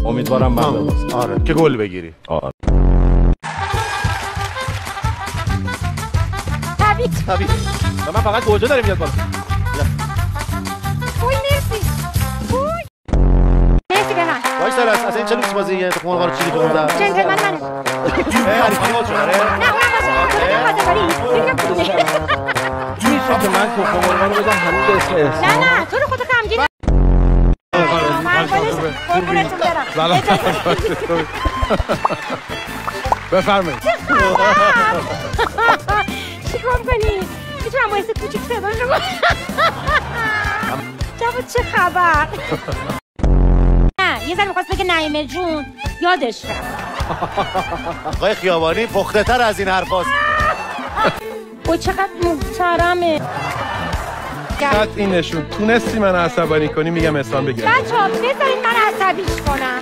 امیدوارم من ببازم. آره که گل بگیری. آره. تبریک. و من فقط گوجه داریم میاد بالا. وای مرسی. وای. مرسی به من. وای سر از این چه لوکس بازیه؟ تو مرغ رو چیزی بخوردم. جنتلمن منه. حریفی بود شده. نه اونم باشه. تو خاطری. میشه که من تخم مرغ رو بدم همین به اسم احسان؟ نه تو رو خدا غمگین قربونتون برم. بفرمایید. چیکار کنی؟ میتونم باعث کوچیک صدا شما. جواد چه خبر؟ نه یه ذره می‌خواست بگه نعیمه جون یادش رفت. آقای خیابانی پخته تر از این حرفاست. وای چقدر محترمه. شاید این نشون تونستی من عصبانی کنی میگم احسان بگم. بچه‌ها بذارید من عصبیش کنم.